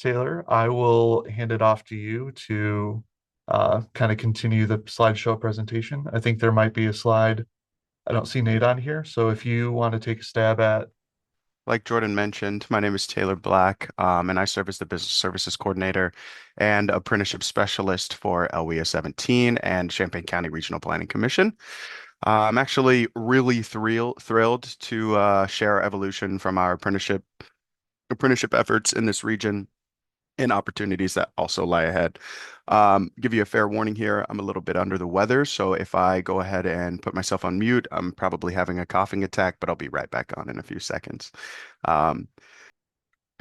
Taylor, I will hand it off to you to kind of continue the slideshow presentation. I think there might be a slide. I don't see Nate on here, so if you want to take a stab at. Like Jordan mentioned, my name is Taylor Black, and I serve as the Business Services Coordinator and Apprenticeship Specialist for LWIA 17 and Champaign County Regional Planning Commission. I'm actually really thrilled to share our evolution from our apprenticeship efforts in this region and opportunities that also lie ahead. Give you a fair warning here. I'm a little bit under the weather, so if I go ahead and put myself on mute, I'm probably having a coughing attack, but I'll be right back on in a few seconds. Um,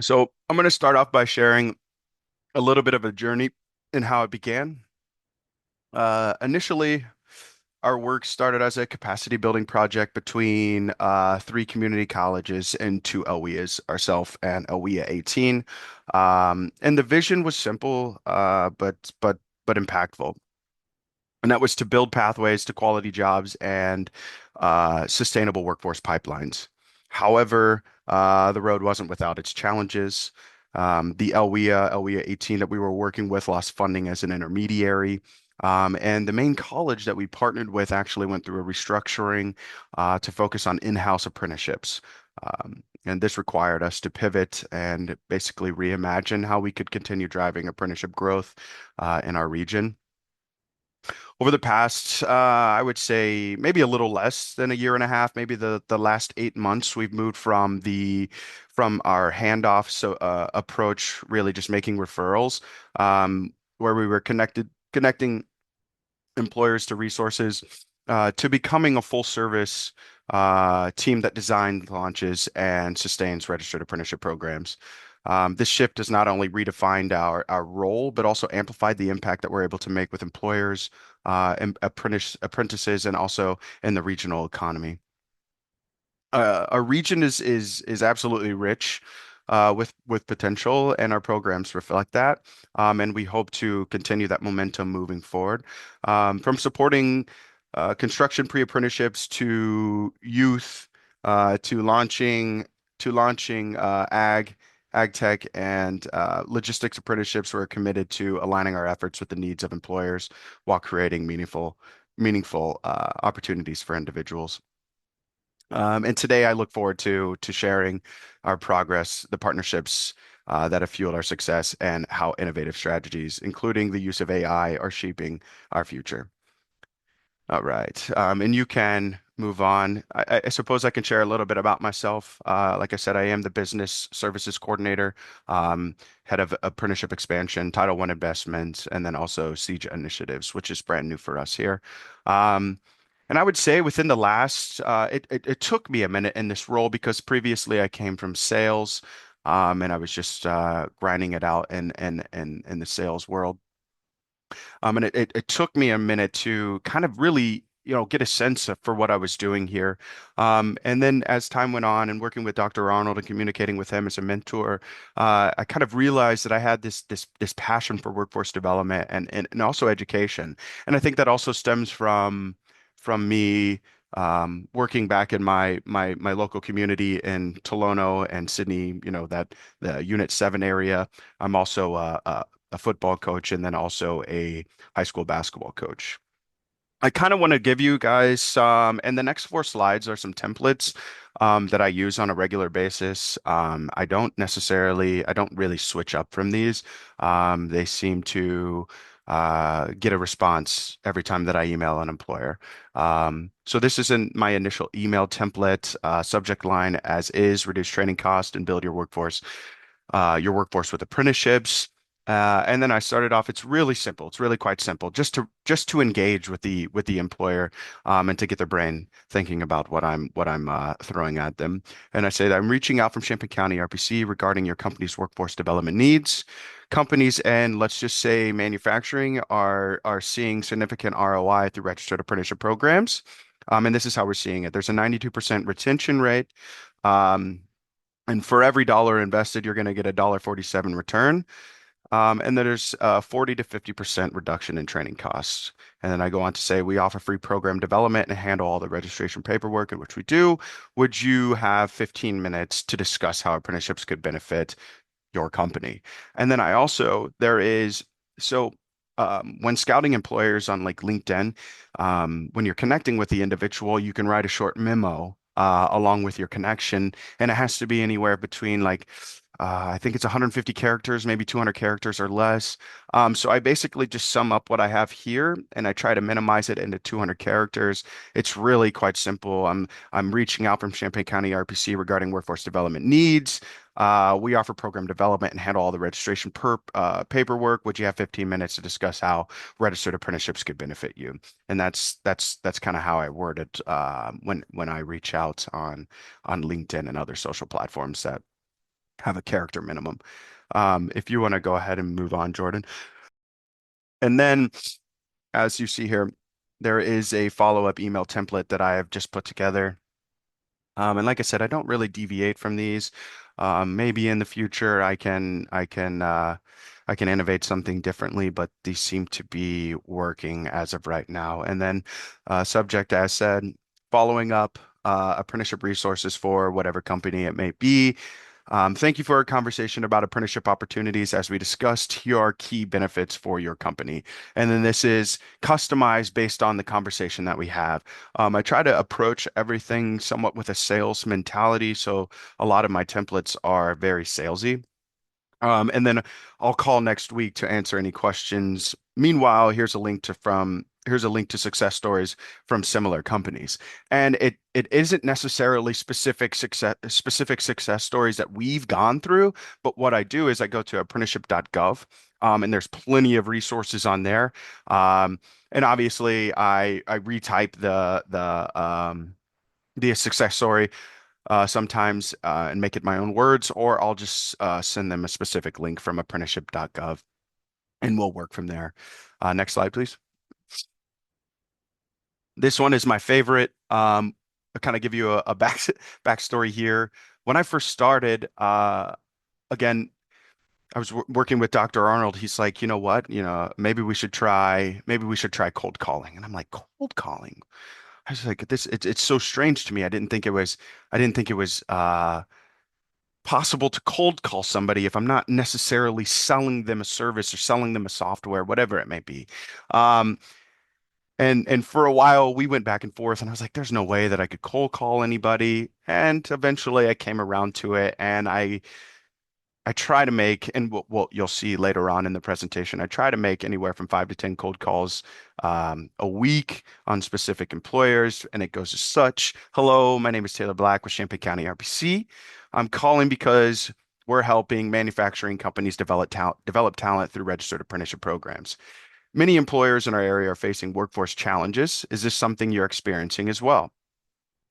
so I'm going to start off by sharing a little bit of a journey and how it began. Initially, our work started as a capacity building project between three community colleges and two LWIAs, ourselves and LWIA 18. And the vision was simple, but impactful. And that was to build pathways to quality jobs and sustainable workforce pipelines. However, the road wasn't without its challenges. The LWIA 18 that we were working with lost funding as an intermediary. And the main college that we partnered with actually went through a restructuring to focus on in-house apprenticeships. And this required us to pivot and basically reimagine how we could continue driving apprenticeship growth in our region. Over the past, I would say maybe a little less than a year and a half, maybe the last 8 months, we've moved from our handoff approach, really just making referrals, where we were connecting employers to resources, to becoming a full service team that designs, launches, and sustains registered apprenticeship programs. This shift has not only redefined our role, but also amplified the impact that we're able to make with employers, and apprentices, and also in the regional economy. Our region is absolutely rich with potential, and our programs reflect that. And we hope to continue that momentum moving forward. From supporting construction pre-apprenticeships to youth, to launching ag tech and logistics apprenticeships, we're committed to aligning our efforts with the needs of employers while creating meaningful opportunities for individuals. And today I look forward to sharing our progress, the partnerships that have fueled our success, and how innovative strategies, including the use of AI, are shaping our future. All right. And you can move on. I suppose I can share a little bit about myself. Like I said, I am the business services coordinator, head of apprenticeship expansion, Title I investments, and then also Siege initiatives, which is brand new for us here. Um, and I would say within the last, it took me a minute in this role because previously I came from sales, and I was just grinding it out in the sales world. And it took me a minute to kind of really, get a sense for what I was doing here. And then as time went on and working with Dr. Arnold and communicating with him as a mentor, I kind of realized that I had this passion for workforce development and also education. And I think that also stems from me working back in my local community in Tolono and Sydney, that the Unit 7 area. I'm also a football coach and then also a high school basketball coach. I kind of want to give you guys some, and the next four slides are some templates that I use on a regular basis. I don't really switch up from these. They seem to get a response every time that I email an employer. So this is in my initial email template, subject line as is, reduce training cost and build your workforce with apprenticeships. And then I started off. It's really simple. It's really quite simple. Just to engage with the employer, and to get their brain thinking about what I'm throwing at them. And I say that I'm reaching out from Champaign County RPC regarding your company's workforce development needs. Companies and let's just say manufacturing are seeing significant ROI through registered apprenticeship programs. And this is how we're seeing it. There's a 92% retention rate. Um, and for every dollar invested, you're going to get a $1.47 return. And then there's 40 to 50% reduction in training costs. And then I go on to say we offer free program development and handle all the registration paperwork, in which we do. Would you have 15 minutes to discuss how apprenticeships could benefit your company. And then I also, there is, so when scouting employers on like LinkedIn, when you're connecting with the individual, you can write a short memo along with your connection, and it has to be anywhere between like I think it's 150 characters, maybe 200 characters or less. So I basically just sum up what I have here, and I try to minimize it into 200 characters. It's really quite simple. I'm reaching out from Champaign County RPC regarding workforce development needs. We offer program development and handle all the registration paperwork. Would you have 15 minutes to discuss how registered apprenticeships could benefit you? And that's kind of how I word it when I reach out on LinkedIn and other social platforms that have a character minimum. If you want to go ahead and move on, Jordan. And then, as you see here, there is a follow-up email template that I have just put together. And like I said, I don't really deviate from these. Maybe in the future I can innovate something differently, but these seem to be working as of right now. And then subject as said, following up apprenticeship resources for whatever company it may be. Thank you for our conversation about apprenticeship opportunities as we discussed your key benefits for your company. And then this is customized based on the conversation that we have. I try to approach everything somewhat with a sales mentality. So a lot of my templates are very salesy. And then I'll call next week to answer any questions. Meanwhile, here's a link to success stories from similar companies. And it isn't necessarily specific success stories that we've gone through, but what I do is I go to apprenticeship.gov, and there's plenty of resources on there. And obviously I retype the success story sometimes and make it my own words, or I'll just send them a specific link from apprenticeship.gov and we'll work from there. Next slide, please. This one is my favorite. I'll kind of give you a backstory here. When I first started, again, I was working with Dr. Arnold. He's like, you know what? Maybe we should try cold calling. And I'm like, cold calling? I was like, it's so strange to me. I didn't think it was possible to cold call somebody if I'm not necessarily selling them a service or selling them a software, whatever it may be. Um, and for a while we went back and forth, and I was like, there's no way that I could cold call anybody. And eventually I came around to it, and I try to make, and you'll see later on in the presentation, I try to make anywhere from 5 to 10 cold calls a week on specific employers, and it goes as such. Hello, my name is Taylor Black with Champaign County RPC. I'm calling because we're helping manufacturing companies develop talent through registered apprenticeship programs. Many employers in our area are facing workforce challenges. Is this something you're experiencing as well?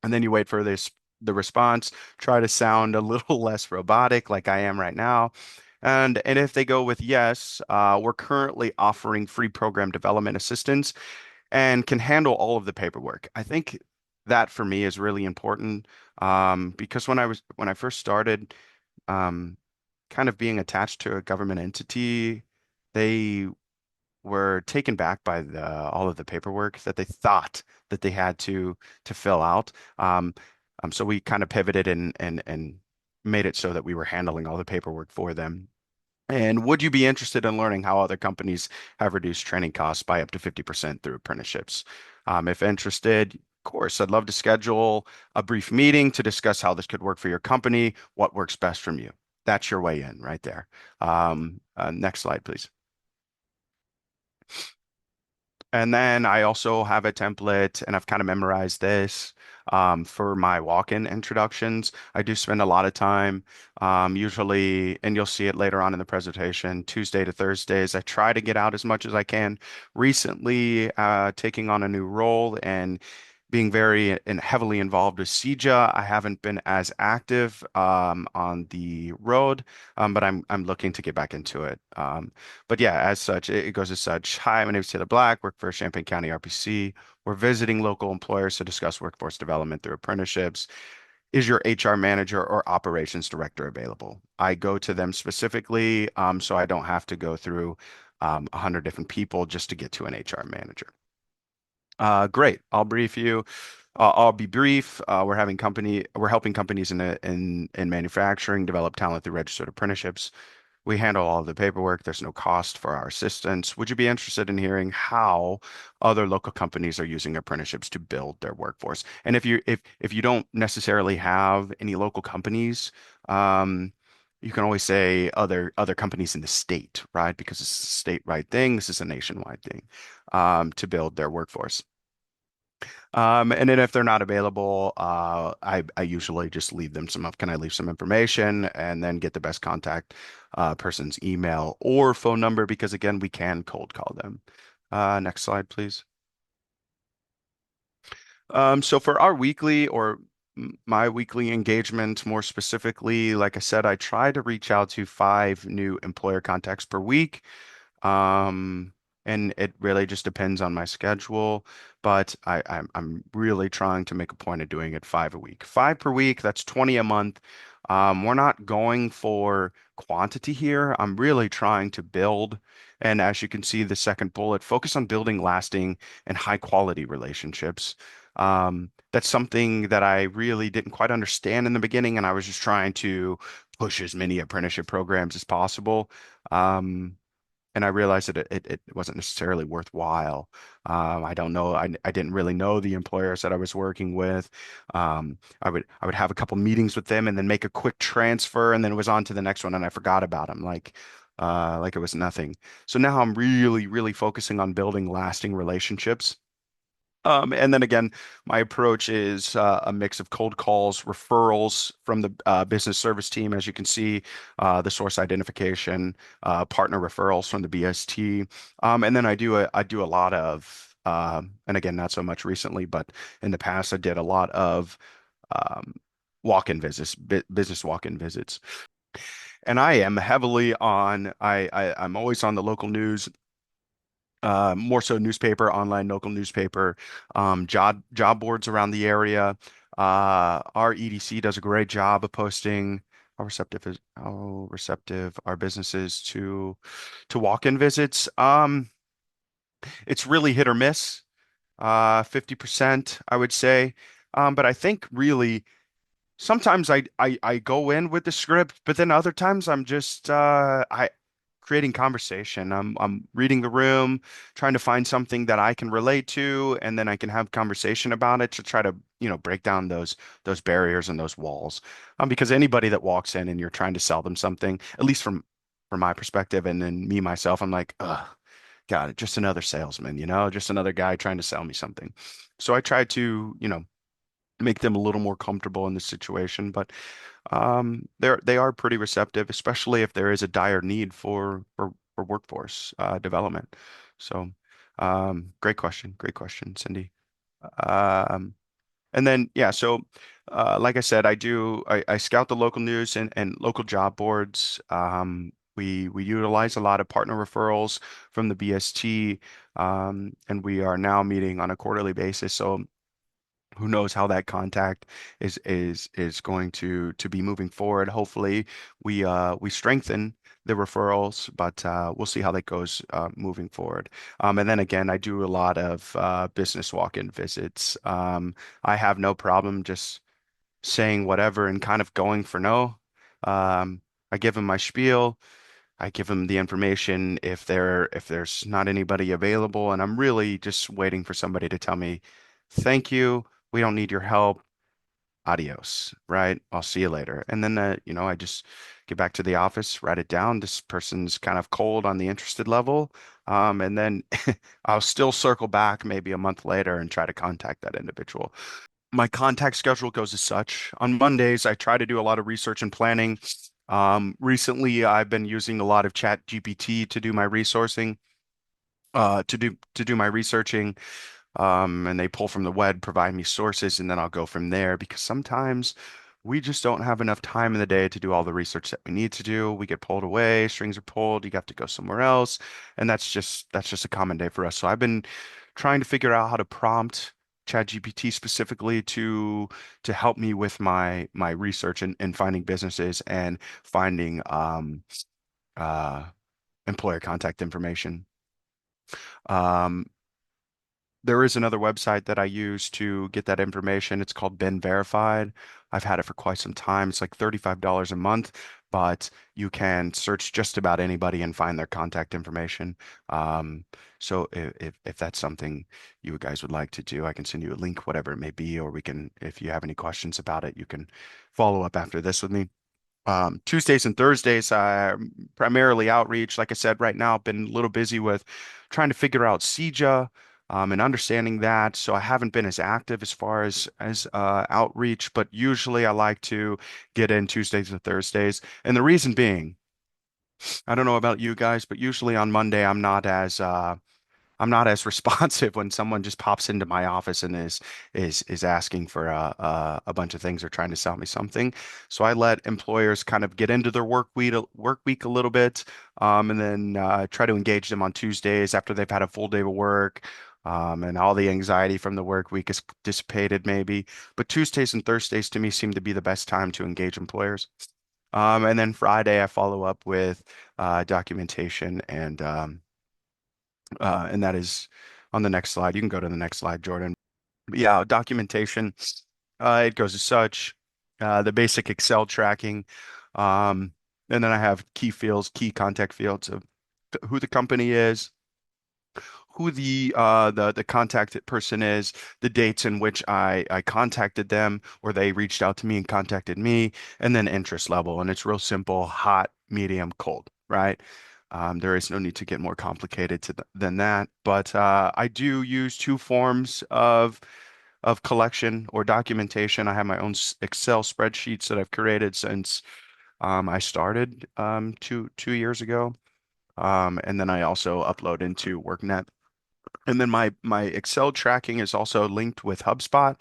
And then you wait for the response, try to sound a little less robotic like I am right now. And if they go with yes, we're currently offering free program development assistance and can handle all of the paperwork. I think that for me is really important because when I first started, um, kind of being attached to a government entity, they were taken back by all of the paperwork that they thought that they had to fill out. Um, so we kind of pivoted and made it so that we were handling all the paperwork for them. And would you be interested in learning how other companies have reduced training costs by up to 50% through apprenticeships? If interested, of course, I'd love to schedule a brief meeting to discuss how this could work for your company, what works best from you. That's your way in right there. Next slide, please. And then I also have a template, and I've kind of memorized this for my walk-in introductions. I do spend a lot of time, usually, and you'll see it later on in the presentation, Tuesday to Thursdays. I try to get out as much as I can. Recently, taking on a new role and being very and heavily involved with CJA, I haven't been as active on the road, but I'm looking to get back into it. But yeah, as such, it goes as such. Hi, my name is Taylor Black, work for Champaign County RPC. We're visiting local employers to discuss workforce development through apprenticeships. Is your HR manager or operations director available? I go to them specifically, so I don't have to go through 100 different people just to get to an HR manager. Great. I'll brief you. I'll be brief. We're helping companies in manufacturing develop talent through registered apprenticeships. We handle all of the paperwork. There's no cost for our assistants. Would you be interested in hearing how other local companies are using apprenticeships to build their workforce? And if you don't necessarily have any local companies, um, you can always say other companies in the state, right? Because it's a statewide thing. This is a nationwide thing, to build their workforce. And then if they're not available, I usually just leave them some, can I leave some information and then get the best contact person's email or phone number because again, we can cold call them. Next slide, please. So for our weekly or my weekly engagement, more specifically, like I said, I try to reach out to 5 new employer contacts per week. Um, and it really just depends on my schedule, but I'm really trying to make a point of doing it 5 a week. 5 per week, that's 20 a month. We're not going for quantity here. I'm really trying to build, and as you can see, the second bullet, focus on building lasting and high quality relationships. That's something that I really didn't quite understand in the beginning, and I was just trying to push as many apprenticeship programs as possible. Um, and I realized that it wasn't necessarily worthwhile. I don't know. I didn't really know the employers that I was working with. I would have a couple meetings with them and then make a quick transfer, and then it was on to the next one, and I forgot about them, like it was nothing. So now I'm really, really focusing on building lasting relationships. And then again, my approach is a mix of cold calls, referrals from the business service team, as you can see, the source identification, partner referrals from the BST, and then I do a lot of, and again, not so much recently, but in the past, I did a lot of um, walk-in visits, business walk-in visits, and I am heavily on. I'm always on the local news, more so newspaper, online local newspaper, job boards around the area. Our EDC does a great job of posting how receptive our businesses to walk-in visits. It's really hit or miss, 50%, I would say. But I think really sometimes I go in with the script, but then other times I'm just I creating conversation. I'm reading the room, trying to find something that I can relate to, and then I can have conversation about it to try to, break down those barriers and those walls. Because anybody that walks in and you're trying to sell them something, at least from my perspective, and then me myself, I'm like, ugh, God, just another salesman, just another guy trying to sell me something. So I try to, make them a little more comfortable in this situation. But they are pretty receptive, especially if there is a dire need for workforce development. So great question, Cindy. Um, and then yeah, so like I said, I scout the local news and local job boards. We utilize a lot of partner referrals from the BST, and we are now meeting on a quarterly basis. So who knows how that contact is going to be moving forward. Hopefully, we strengthen the referrals, but we'll see how that goes moving forward. And then again, I do a lot of business walk-in visits. I have no problem just saying whatever and kind of going for no. I give them my spiel. I give them the information if there's not anybody available, and I'm really just waiting for somebody to tell me, "Thank you. We don't need your help. Adios." Right? I'll see you later. And then I just get back to the office, write it down. This person's kind of cold on the interested level. And then I'll still circle back maybe a month later and try to contact that individual. My contact schedule goes as such. On Mondays, I try to do a lot of research and planning. Recently, I've been using a lot of Chat GPT to do my resourcing, to do my researching, and they pull from the web, provide me sources, and then I'll go from there because sometimes we just don't have enough time in the day to do all the research that we need to do. We get pulled away, strings are pulled, you have to go somewhere else, and that's just a common day for us. So I've been trying to figure out how to prompt ChatGPT specifically to help me with my research and finding businesses and finding uh employer contact information. Um, There is another website that I use to get that information. It's called Ben Verified. I've had it for quite some time. It's like $35 a month, but you can search just about anybody and find their contact information. Um, so if that's something you guys would like to do, I can send you a link, whatever it may be, or we can, if you have any questions about it, you can follow up after this with me. Tuesdays and Thursdays, primarily outreach. Like I said, right now I've been a little busy with trying to figure out CJA, and understanding that. So I haven't been as active as far as outreach, but usually I like to get in Tuesdays and Thursdays. And the reason being, I don't know about you guys, but usually on Monday I'm not as responsive when someone just pops into my office and is asking for a bunch of things or trying to sell me something. So I let employers kind of get into their work week a little bit, and then try to engage them on Tuesdays after they've had a full day of work. And all the anxiety from the work week is dissipated, maybe. But Tuesdays and Thursdays to me seem to be the best time to engage employers. And then Friday, I follow up with documentation and that is on the next slide. You can go to the next slide, Jordan. But yeah, documentation. It goes as such. The basic Excel tracking. Um, and then I have key fields, key contact fields of who the company is, who the contacted person is, the dates in which I contacted them or they reached out to me and contacted me, and then interest level. And it's real simple, hot, medium, cold, right? There is no need to get more complicated than that. But I do use two forms of collection or documentation. I have my own Excel spreadsheets that I've created since I started two years ago. And then I also upload into WorkNet. And then my Excel tracking is also linked with HubSpot.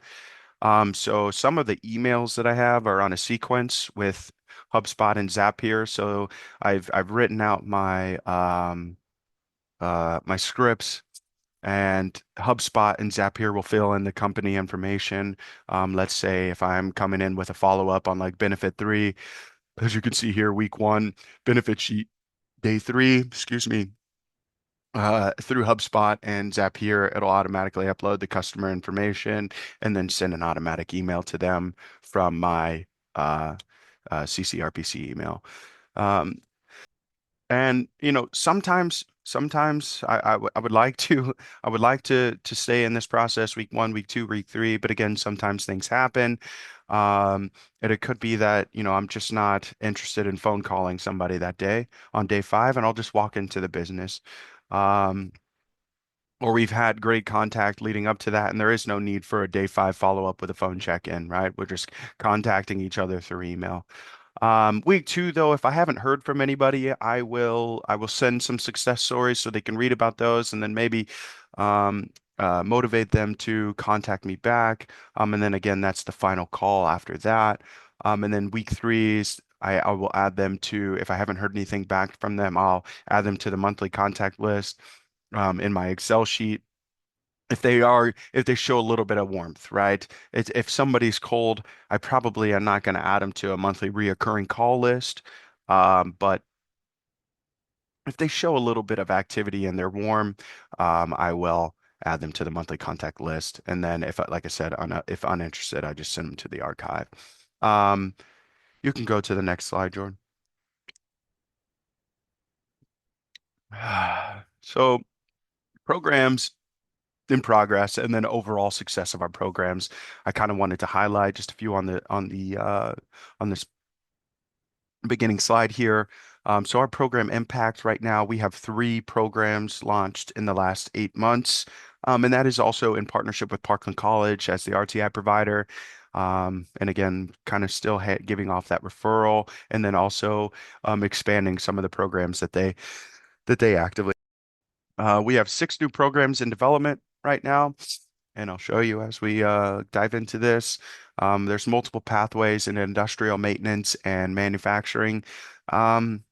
So some of the emails that I have are on a sequence with HubSpot and Zapier. So I've written out my scripts, and HubSpot and Zapier will fill in the company information. Let's say if I'm coming in with a follow-up on like benefit three, as you can see here, week one, benefit sheet, day three, excuse me, through HubSpot and Zapier, it'll automatically upload the customer information and then send an automatic email to them from my uh, CCRPC email. Um, and sometimes I would like to I would like to stay in this process week one, week two, week three, but again, sometimes things happen. And it could be that, I'm just not interested in phone calling somebody that day on day five, and I'll just walk into the business. Um, or we've had great contact leading up to that, and there is no need for a day five follow-up with a phone check-in, right? We're just contacting each other through email. Week two, though, if I haven't heard from anybody, I will send some success stories so they can read about those and then maybe um, motivate them to contact me back. And then again, that's the final call after that. And then week three is I will add them to, if I haven't heard anything back from them, I'll add them to the monthly contact list in my Excel sheet. If they show a little bit of warmth, right? If somebody's cold, I probably am not going to add them to a monthly reoccurring call list. But if they show a little bit of activity and they're warm, I will add them to the monthly contact list. And then like I said, if uninterested, I just send them to the archive. Um, you can go to the next slide, Jordan. So programs in progress and then overall success of our programs. I kind of wanted to highlight just a few on this beginning slide here. So our program impact right now, we have three programs launched in the last 8 months. And that is also in partnership with Parkland College as the RTI provider. And again, kind of still giving off that referral and then also expanding some of the programs that they actively. We have 6 new programs in development right now, and I'll show you as we dive into this. There's multiple pathways in industrial maintenance and manufacturing. Um,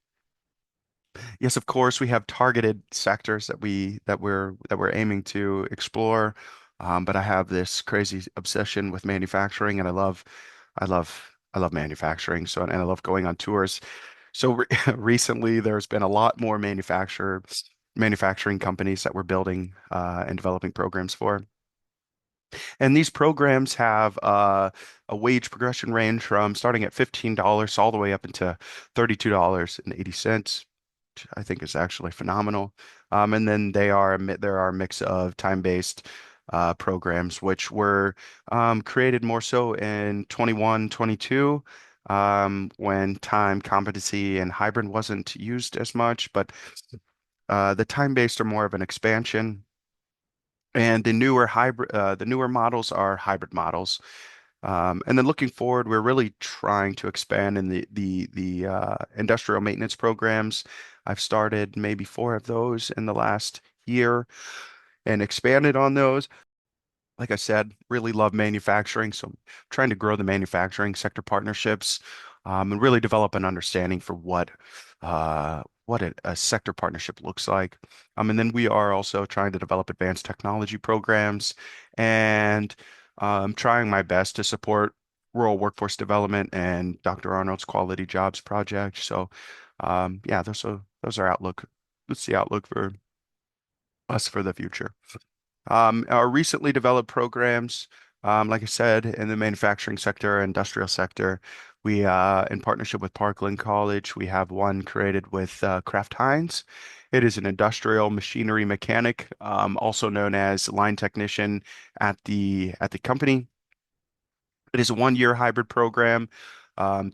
yes, of course, we have targeted sectors that we're aiming to explore. But I have this crazy obsession with manufacturing, and I love manufacturing. So, and I love going on tours. So recently, there's been a lot more manufacturers manufacturing companies that we're building and developing programs for. And these programs have a wage progression range from starting at $15 all the way up into $32.80, which I think is actually phenomenal. And then there are a mix of time-based programs, which were created more so in 21, 22, when time, competency, and hybrid wasn't used as much. But the time-based are more of an expansion. And the newer models are hybrid models. And then looking forward, we're really trying to expand in the industrial maintenance programs. I've started maybe four of those in the last year and expanded on those. Like I said, really love manufacturing, so I'm trying to grow the manufacturing sector partnerships, and really develop an understanding for what a sector partnership looks like. And then we are also trying to develop advanced technology programs and trying my best to support rural workforce development and Dr. Arnold's Quality Jobs Project. So, yeah, those are outlook. That's the outlook for us for the future. Our recently developed programs, like I said, in the manufacturing sector, industrial sector, we, in partnership with Parkland College, we have one created with Kraft Heinz. It is an industrial machinery mechanic, also known as line technician at the company. It is a 1 year hybrid program.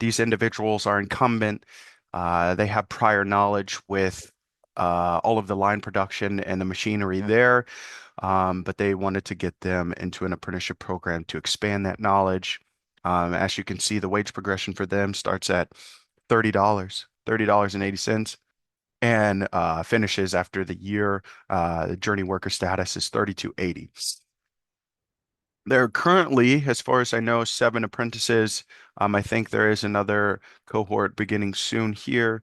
These individuals are incumbent. They have prior knowledge with all of the line production and the machinery there, but they wanted to get them into an apprenticeship program to expand that knowledge. As you can see, the wage progression for them starts at $30.80, and finishes after the year. The journey worker status is 3280. There are currently, as far as I know, seven apprentices. I think there is another cohort beginning soon here.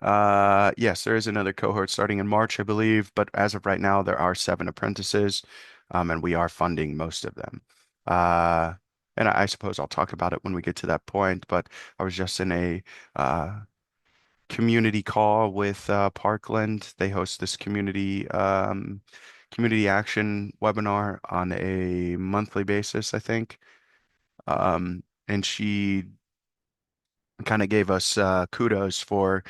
Yes, there is another cohort starting in March, I believe, but as of right now, there are seven apprentices, and we are funding most of them. Uh, and I suppose I'll talk about it when we get to that point, but I was just in a community call with Parkland. They host this community action webinar on a monthly basis, I think. And she kind of gave us kudos for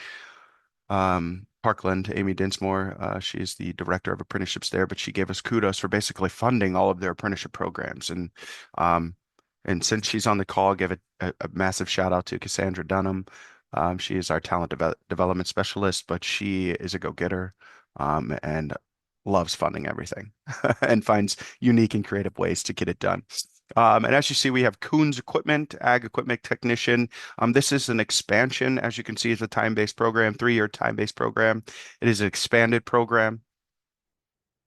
Parkland, Amy Dinsmore. She is the director of apprenticeships there, but she gave us kudos for basically funding all of their apprenticeship programs. Um, and since she's on the call, I'll give a massive shout out to Cassandra Dunham. She is our development specialist, but she is a go-getter, and loves funding everything and finds unique and creative ways to get it done. And as you see, we have Coons Equipment, Ag Equipment Technician. This is an expansion. As you can see, it's a time-based program, 3 year time-based program. It is an expanded program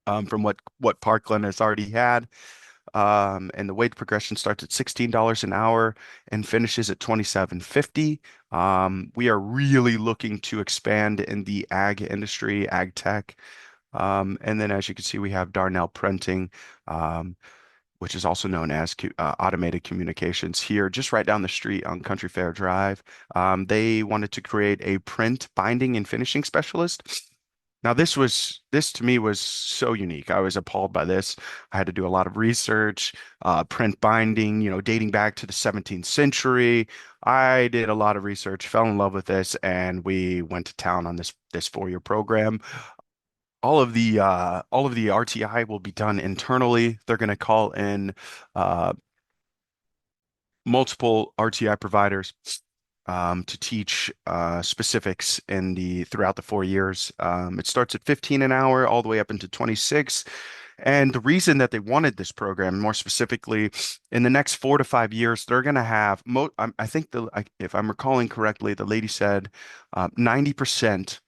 from what Parkland has already had. And the wage progression starts at $16 an hour and finishes at $27.50. We are really looking to expand in the ag industry, ag tech. And then as you can see, we have Darnell Printing, which is also known as automated communications here, just right down the street on Country Fair Drive. They wanted to create a print binding and finishing specialist. Now, this to me was so unique. I was appalled by this. I had to do a lot of research, print binding, dating back to the 17th century. I did a lot of research, fell in love with this, and we went to town on this 4 year program. All of the RTI will be done internally. They're going to call in uh, multiple RTI providers to teach specifics throughout the 4 years. It starts at 15 an hour all the way up into 26. And the reason that they wanted this program, more specifically, in the next 4 to 5 years, they're going to have I think if I'm recalling correctly, the lady said 90%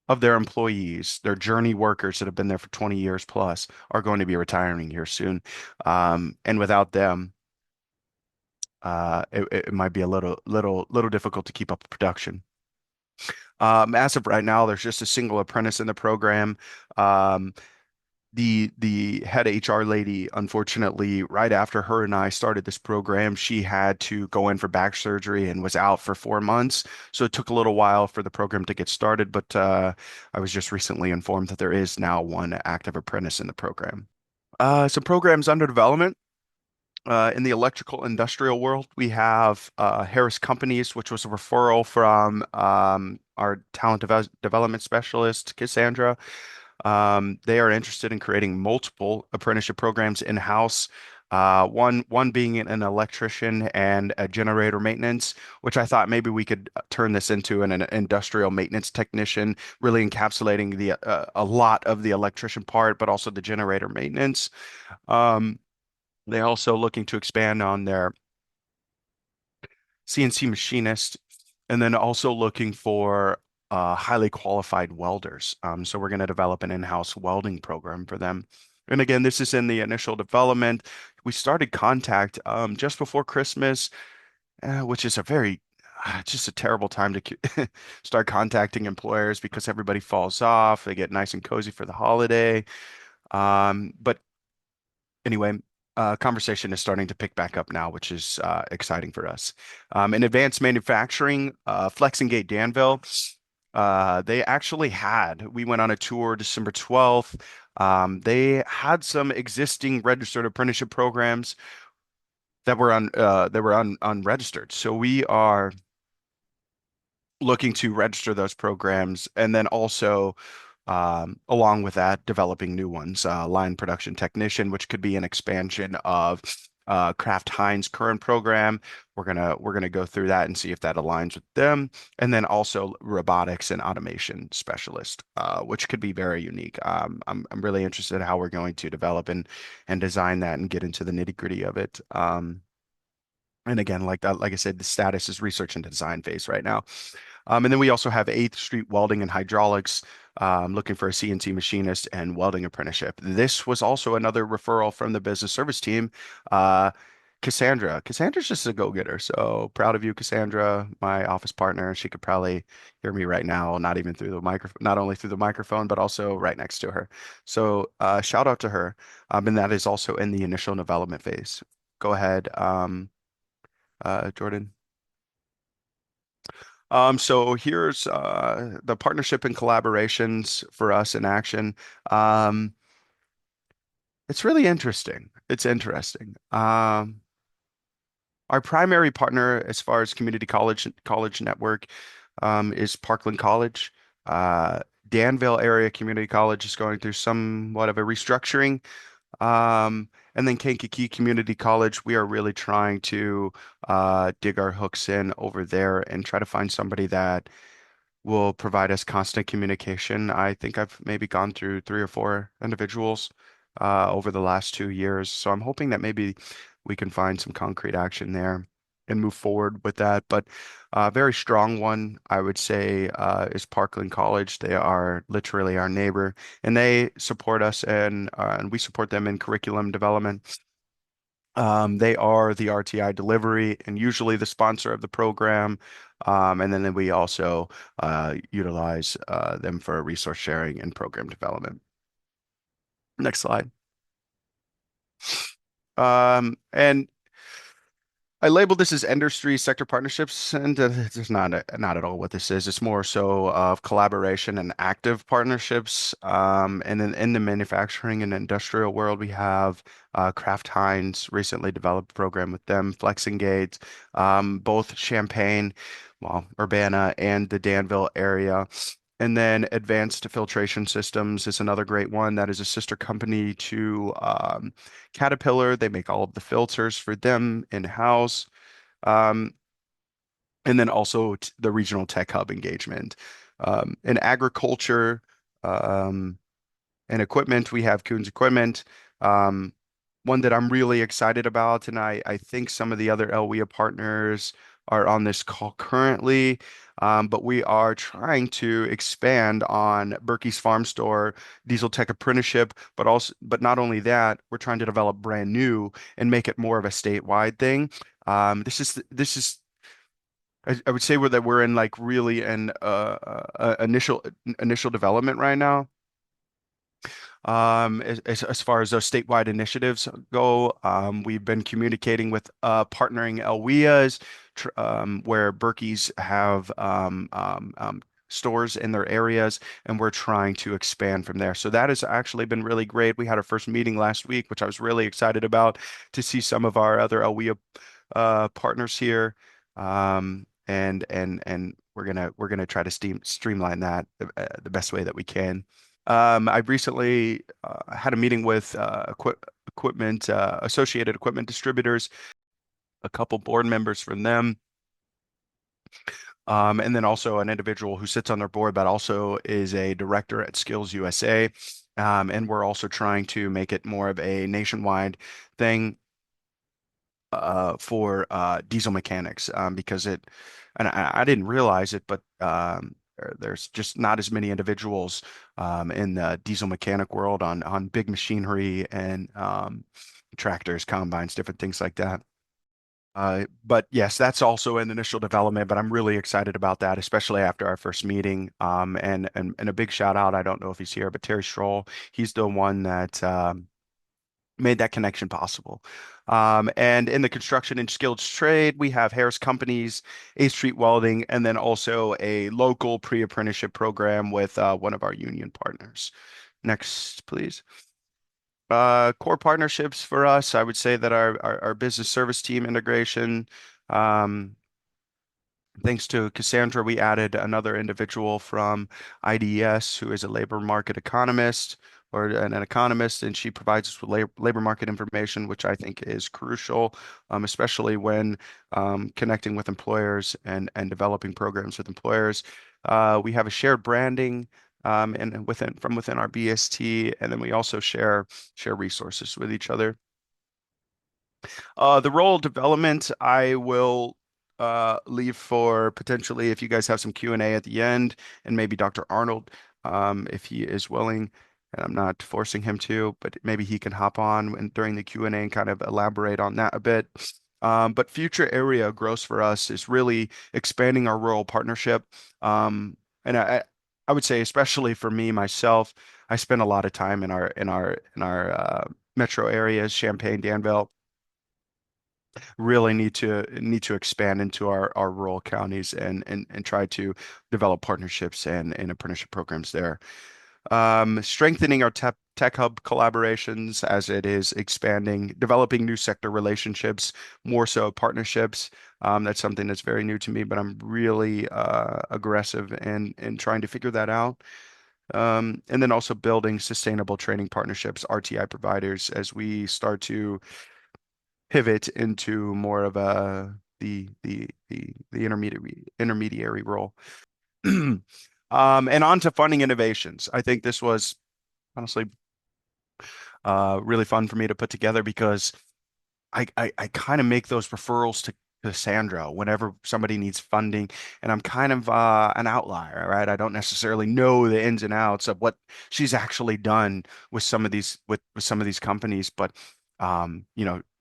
of their employees, their journey workers that have been there for 20 years plus, are going to be retiring here soon. And without them, it might be a little difficult to keep up with production. As of right now, there's just a single apprentice in the program. Um, the head HR lady, unfortunately, right after her and I started this program, she had to go in for back surgery and was out for 4 months. So it took a little while for the program to get started, but I was just recently informed that there is now one active apprentice in the program. Some programs under development. In the electrical industrial world, we have Harris Companies, which was a referral from our development specialist, Cassandra. They are interested in creating multiple apprenticeship programs in-house. One being an electrician and a generator maintenance, which I thought maybe we could turn this into an industrial maintenance technician, really encapsulating the a lot of the electrician part, but also the generator maintenance. Um, they're also looking to expand on their CNC machinist, and then also looking for highly qualified welders. So we're going to develop an in-house welding program for them. And again, this is in the initial development. We started contact just before Christmas, which is a very just a terrible time to start contacting employers because everybody falls off. They get nice and cozy for the holiday. But anyway, conversation is starting to pick back up now, which is exciting for us. In advanced manufacturing, Flex and Gate Danville, we went on a tour December 12th. They had some existing registered apprenticeship programs that were unregistered. So we are looking to register those programs and then also along with that developing new ones, line production technician, which could be an expansion of Kraft Heinz current program. We're gonna go through that and see if that aligns with them, and then also robotics and automation specialist, which could be very unique. I'm really interested in how we're going to develop and design that and get into the nitty-gritty of it. And again, like I said, the status is research and design phase right now. And then we also have 8th Street Welding and Hydraulics, looking for a CNC machinist and welding apprenticeship. This was also another referral from the business service team. Uh, Cassandra. Cassandra's just a go-getter. So proud of you, Cassandra, my office partner. She could probably hear me right now, not even through the microphone, not only through the microphone, but also right next to her. So shout out to her. And that is also in the initial development phase. Go ahead, Jordan. So here's the partnership and collaborations for us in action. Um, it's really interesting. It's interesting. Our primary partner, as far as community college network, is Parkland College. Uh, Danville Area Community College is going through somewhat of a restructuring. And then Kankakee Community College, we are really trying to dig our hooks in over there and try to find somebody that will provide us constant communication. I think I've maybe gone through 3 or 4 individuals over the last 2 years. So I'm hoping that maybe we can find some concrete action there and move forward with that. But a very strong one, I would say, is Parkland College. They are literally our neighbor, and they support us and we support them in curriculum development. They are the RTI delivery and usually the sponsor of the program. And then we also utilize them for resource sharing and program development. Next slide. And I labeled this as industry sector partnerships, and it's not at all what this is. It's more so of collaboration and active partnerships. And then in the manufacturing and industrial world, we have Kraft Heinz recently developed a program with them, Flexingate, both Champaign, well, Urbana, and the Danville area. And then Advanced Filtration Systems is another great one that is a sister company to Caterpillar. They make all of the filters for them in-house. Um, and then also the regional tech hub engagement. In agriculture and equipment, we have Coons Equipment. Um, One that I'm really excited about, and I think some of the other LWIA partners are on this call currently. But we are trying to expand on Berkey's Farm Store Diesel Tech Apprenticeship, but not only that, we're trying to develop brand new and make it more of a statewide thing. This is I would say that we're in like really an initial development right now. as far as those statewide initiatives go. We've been communicating with partnering LWIAs, where Berkeys have stores in their areas, and we're trying to expand from there. So that has actually been really great. We had our first meeting last week, which I was really excited about, to see some of our other LWIA partners here. And we're gonna try to streamline that the best way that we can. I recently had a meeting with associated equipment distributors, a couple board members from them, and then also an individual who sits on their board, but also is a director at Skills USA. And we're also trying to make it more of a nationwide thing for diesel mechanics, because and I didn't realize it, but there's just not as many individuals in the diesel mechanic world on big machinery and tractors, combines, different things like that. But yes, that's also an initial development, but I'm really excited about that, especially after our first meeting. And a big shout out, I don't know if he's here, but Terry Stroll, he's the one that made that connection possible. And in the construction and skilled trade, we have Harris Companies, A Street Welding, and then also a local pre-apprenticeship program with one of our union partners. Next, please. Core partnerships for us, I would say that our business service team integration, um, thanks to Cassandra, we added another individual from IDES who is a labor market economist or an economist, and she provides us with labor market information, which I think is crucial, especially when connecting with employers and developing programs with employers. We have a shared branding and within our BST, and then we also share resources with each other. The role development, I will leave for potentially if you guys have some Q&A at the end, and maybe Dr. Arnold, if he is willing, and I'm not forcing him to, but maybe he can hop on and during the Q&A and kind of elaborate on that a bit. But future area growth for us is really expanding our rural partnership. And I would say, especially for me myself, I spend a lot of time in our metro areas, Champaign, Danville, really need to expand into our rural counties and try to develop partnerships and apprenticeship programs there. Strengthening our tech hub collaborations as it is expanding, developing new sector relationships, more so partnerships. That's something that's very new to me, but I'm really aggressive in trying to figure that out. And then also building sustainable training partnerships, RTI providers, as we start to pivot into more of the intermediary role. And on to funding innovations. I think this was honestly really fun for me to put together because I kind of make those referrals to Cassandra whenever somebody needs funding, and I'm kind of an outlier, right? I don't necessarily know the ins and outs of what she's actually done with some of these with some of these companies, but I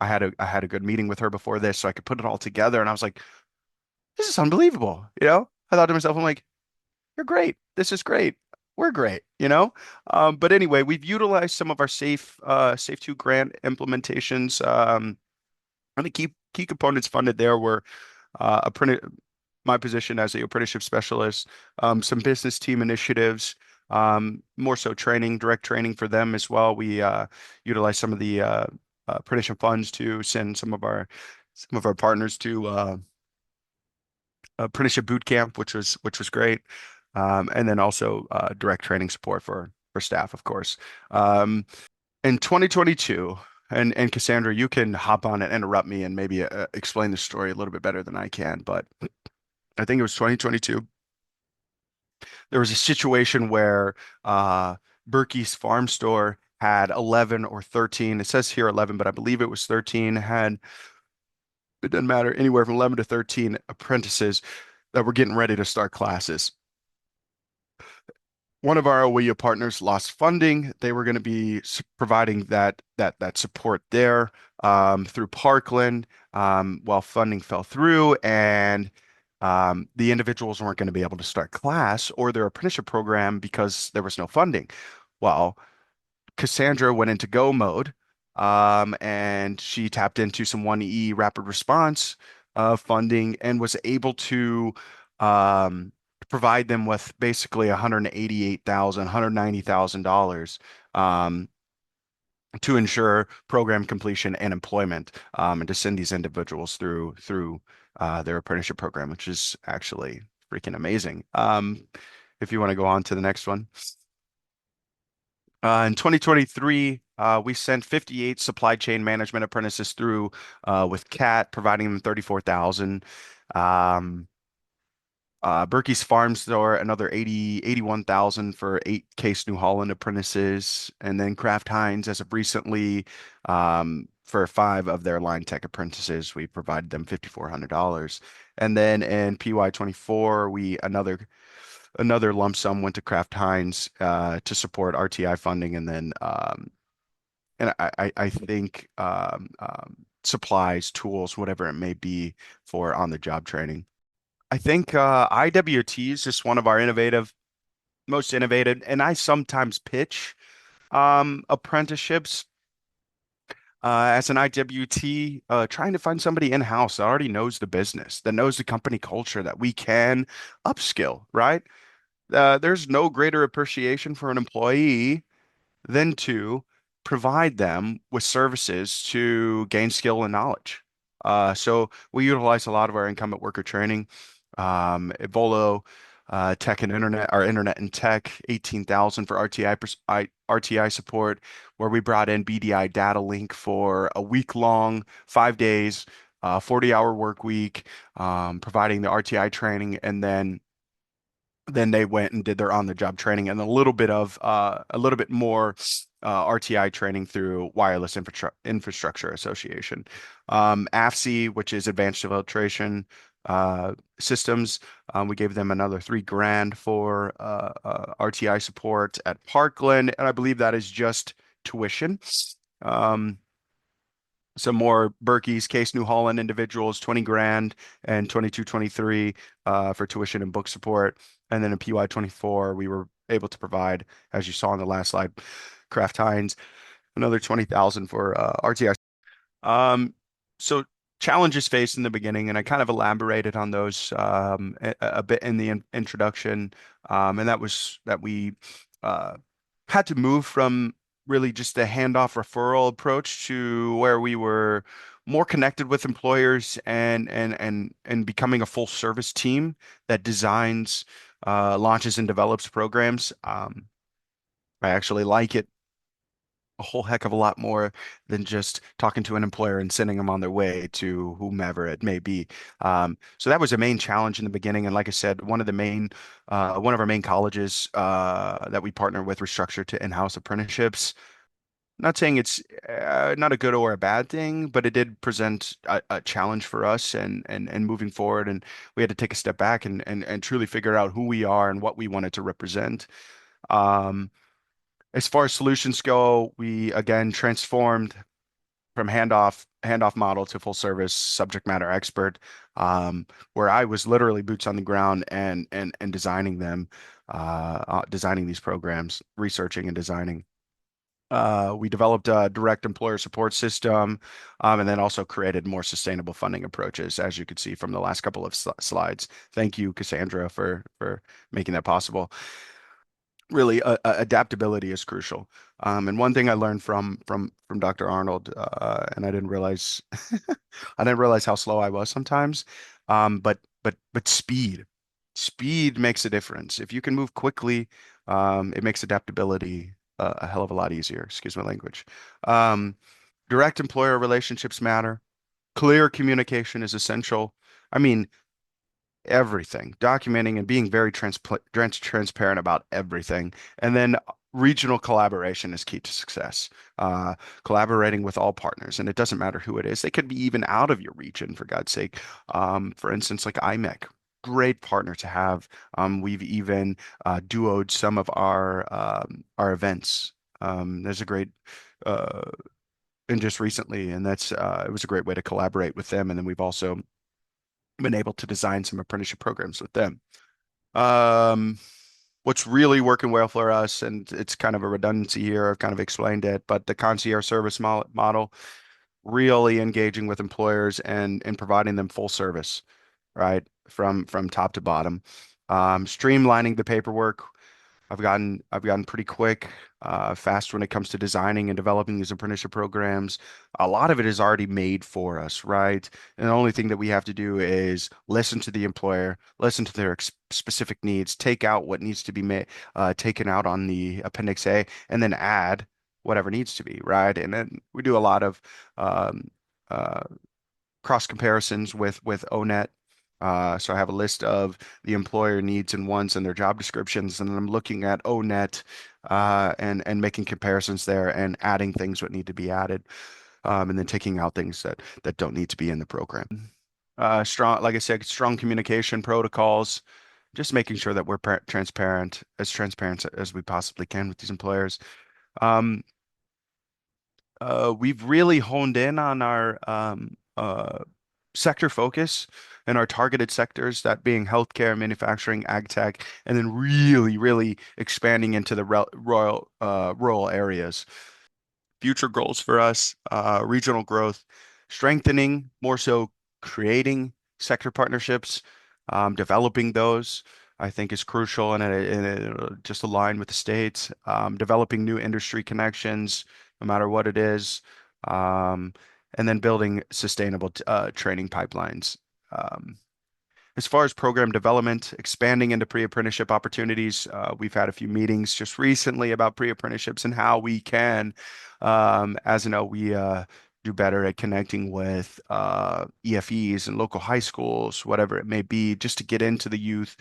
had a good meeting with her before this, so I could put it all together, and I was like, this is unbelievable, I thought to myself, I'm like, you're great. This is great. We're great. But anyway, we've utilized some of our Safe 2 grant implementations. And the key components funded there were apprentice my position as a apprenticeship specialist, some business team initiatives, more so direct training for them as well. We utilized some of the apprenticeship funds to send some of our partners to apprenticeship boot camp, which was great. And then also direct training support for staff, of course. In 2022, and Cassandra, you can hop on and interrupt me and maybe explain the story a little bit better than I can, but I think it was 2022. There was a situation where Berkey's farm store had 11 or 13. It says here 11, but I believe it was 13. It doesn't matter, anywhere from 11 to 13 apprentices that were getting ready to start classes. One of our OEA partners lost funding. They were going to be providing that support there through Parkland, while funding fell through, and the individuals weren't going to be able to start class or their apprenticeship program because there was no funding. Well, Cassandra went into go mode, and she tapped into some 1E rapid response funding and was able to um, provide them with basically $190,000 to ensure program completion and employment, and to send these individuals through their apprenticeship program, which is actually freaking amazing. If you want to go on to the next one. In 2023, we sent 58 supply chain management apprentices through with CAT, providing them 34,000. Um, Berkey's Farm Store, another 81,000 for 8 Case New Holland apprentices. And then Kraft Heinz, as of recently, for 5 of their line tech apprentices, we provided them $5,400. And then in PY24, we another lump sum went to Kraft Heinz to support RTI funding, and then I think supplies, tools, whatever it may be for on the job training. I think IWT is just one of our most innovative, and I sometimes pitch apprenticeships as an IWT, trying to find somebody in-house that already knows the business, that knows the company culture, that we can upskill, right? There's no greater appreciation for an employee than to provide them with services to gain skill and knowledge. So we utilize a lot of our incumbent worker training, Evolo, tech and internet, our internet and tech, 18,000 for RTI support, where we brought in BDI Data Link for a week long, 5 days, 40-hour work week, providing the RTI training, and then they went and did their on-the-job training and a little bit more RTI training through Wireless Infrastructure Association. AFC, which is Advanced Filtration Systems, we gave them another 3 grand for RTI support at Parkland, and I believe that is just tuition. Um, some more Berkey's Case New Holland individuals, 20 grand and 22, 23 for tuition and book support. And then in PY24, we were able to provide, as you saw on the last slide, Kraft Heinz, another 20,000 for RTI. Um, so challenges faced in the beginning, and I kind of elaborated on those a bit in the introduction, and that was that we uh, had to move from really just a handoff referral approach to where we were more connected with employers and becoming a full service team that designs, launches, and develops programs. I actually like it a whole heck of a lot more than just talking to an employer and sending them on their way to whomever it may be. So that was a main challenge in the beginning. And like I said, one of our main colleges that we partner with restructured to in-house apprenticeships. Not saying it's not a good or a bad thing, but it did present a challenge for us and moving forward. And we had to take a step back and truly figure out who we are and what we wanted to represent. Um, as far as solutions go, we again transformed from handoff model to full service subject matter expert, where I was literally boots on the ground and designing them, designing these programs, researching and designing. We developed a direct employer support system, and then also created more sustainable funding approaches, as you could see from the last couple of slides. Thank you, Cassandra, for making that possible. Really, adaptability is crucial. And one thing I learned from Dr. Arnold, and I didn't realize I didn't realize how slow I was sometimes. But speed makes a difference. If you can move quickly, it makes adaptability a hell of a lot easier. Excuse my language. Um, Direct employer relationships matter. Clear communication is essential. I mean, everything, documenting and being very transparent about everything. And then regional collaboration is key to success. Collaborating with all partners, and it doesn't matter who it is. They could be even out of your region, for God's sake. For instance, like IMEC, great partner to have. We've even duoed some of our events. There's a great and just recently, and that's it was a great way to collaborate with them. And then we've also been able to design some apprenticeship programs with them. Um, What's really working well for us, and it's kind of a redundancy here, I've kind of explained it, but the concierge service model, really engaging with employers and providing them full service, right? From top to bottom. Streamlining the paperwork. I've gotten pretty quick, fast when it comes to designing and developing these apprenticeship programs. A lot of it is already made for us, right? And the only thing that we have to do is listen to the employer, listen to their specific needs, take out what needs to be made, taken out on the Appendix A, and then add whatever needs to be, right? And then we do a lot of um, uh, cross comparisons with ONET. So I have a list of the employer needs and wants and their job descriptions, and then I'm looking at ONET and making comparisons there and adding things that need to be added, and then taking out things that don't need to be in the program. Strong, like I said, strong communication protocols, just making sure that we're transparent as we possibly can with these employers. Um, we've really honed in on our sector focus and our targeted sectors, that being healthcare, manufacturing, ag tech, and then really, really expanding into the rural areas. Future goals for us, regional growth, strengthening, more so creating sector partnerships, developing those, I think is crucial and it just align with the states, developing new industry connections, no matter what it is, um, and then building sustainable training pipelines. Um, as far as program development, expanding into pre-apprenticeship opportunities, we've had a few meetings just recently about pre-apprenticeships and how we can, as an OWIA, do better at connecting with EFEs and local high schools, whatever it may be, just to get into the youth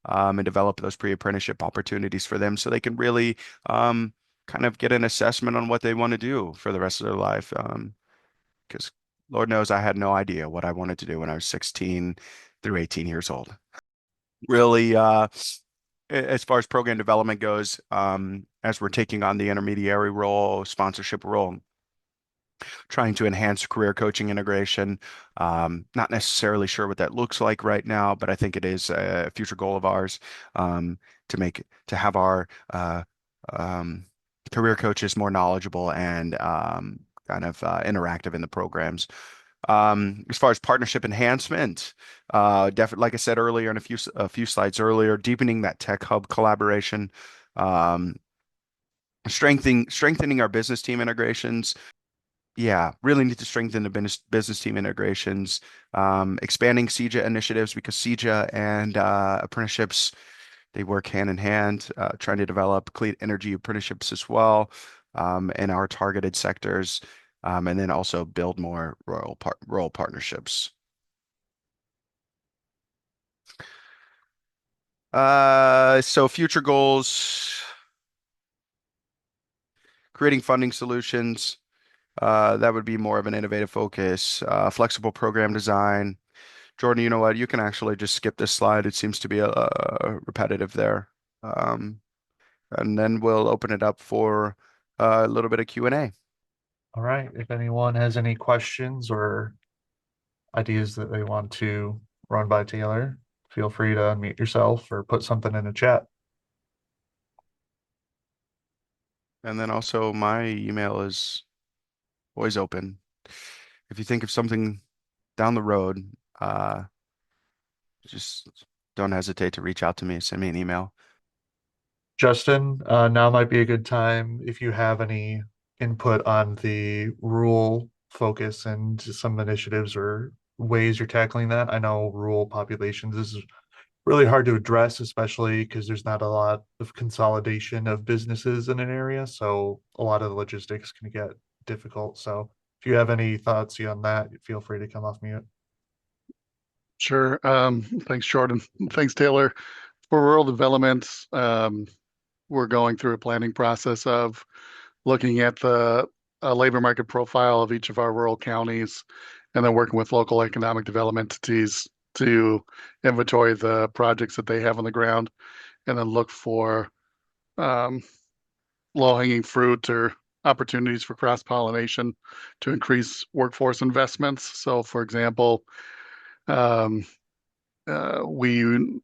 and develop those pre-apprenticeship opportunities for them so they can really kind of get an assessment on what they want to do for the rest of their life. Because Lord knows I had no idea what I wanted to do when I was 16 through 18 years old. Really, as far as program development goes, as we're taking on the intermediary role, sponsorship role, trying to enhance career coaching integration. Not necessarily sure what that looks like right now, but I think it is a future goal of ours to have our um, career coaches more knowledgeable and kind of interactive in the programs. As far as partnership enhancement, definitely, like I said earlier in a few slides earlier, deepening that tech hub collaboration, um, strengthening our business team integrations. Yeah, really need to strengthen the business team integrations, expanding CEJA initiatives because CEJA and apprenticeships, they work hand in hand, trying to develop clean energy apprenticeships as well in our targeted sectors, and then also build more rural partnerships. So future goals, creating funding solutions, that would be more of an innovative focus, flexible program design. Jordan, you know what? You can actually just skip this slide. It seems to be repetitive there. Um, and then we'll open it up for a little bit of Q&A. All right. If anyone has any questions or ideas that they want to run by Taylor, feel free to unmute yourself or put something in the chat. And then also my email is always open. If you think of something down the road, uh, just don't hesitate to reach out to me, send me an email. Justin, now might be a good time if you have any input on the rural focus and some initiatives or ways you're tackling that. I know rural populations is really hard to address, especially because there's not a lot of consolidation of businesses in an area. So a lot of the logistics can get difficult. So if you have any thoughts on that, feel free to come off mute. Sure. Thanks, Jordan. Thanks, Taylor. For rural development, we're going through a planning process of looking at the labor market profile of each of our rural counties and then working with local economic development entities to inventory the projects that they have on the ground and then look for um, low-hanging fruit or opportunities for cross-pollination to increase workforce investments. So, for example, um, we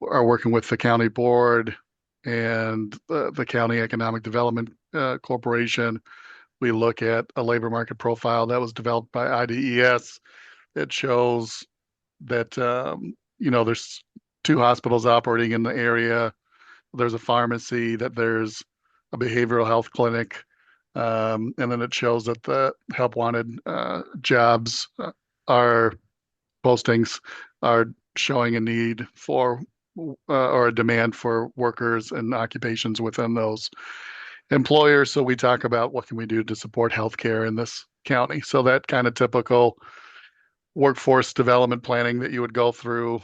are working with the county board and the County Economic Development Corporation. We look at a labor market profile that was developed by IDES. It shows that there's two hospitals operating in the area. There's a pharmacy, that there's a behavioral health clinic, and then it shows that the help wanted jobs are postings are showing a need for or a demand for workers and occupations within those employers. So we talk about what can we do to support healthcare in this county. So that kind of typical workforce development planning that you would go through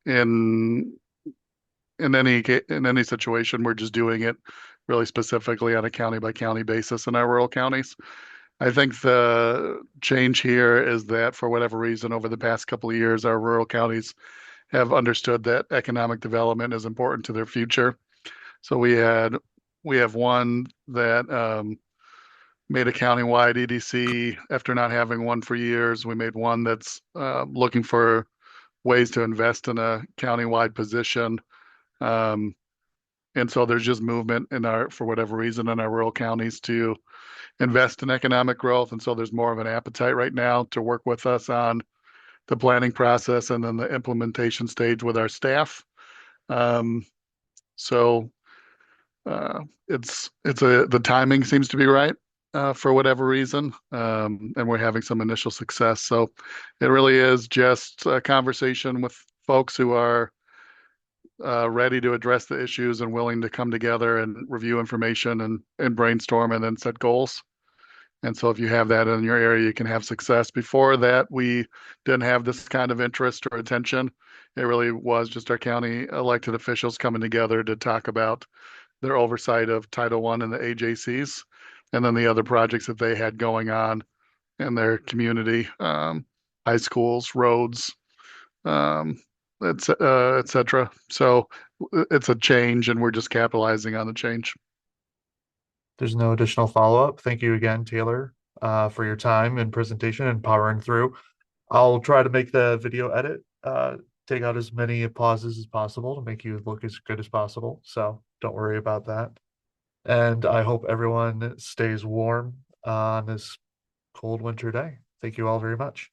in in any situation. We're just doing it really specifically on a county by county basis in our rural counties. I think the change here is that for whatever reason, over the past couple of years, our rural counties have understood that economic development is important to their future. So we have one that made a countywide EDC after not having one for years. We made one that's looking for ways to invest in a countywide position. Um, and so there's just movement in for whatever reason, in our rural counties to invest in economic growth. And so there's more of an appetite right now to work with us on the planning process and then the implementation stage with our staff. Um, so the timing seems to be right for whatever reason, and we're having some initial success. So it really is just a conversation with folks who are ready to address the issues and willing to come together and review information and brainstorm and then set goals. And so if you have that in your area, you can have success. Before that, we didn't have this kind of interest or attention. It really was just our county elected officials coming together to talk about their oversight of Title I and the AJCs, and then the other projects that they had going on in their community, high schools, roads, um, et cetera. So it's a change, and we're just capitalizing on the change. There's no additional follow-up. Thank you again, Taylor, for your time and presentation and powering through. I'll try to make the video edit, take out as many pauses as possible to make you look as good as possible. So don't worry about that. And I hope everyone stays warm on this cold winter day. Thank you all very much.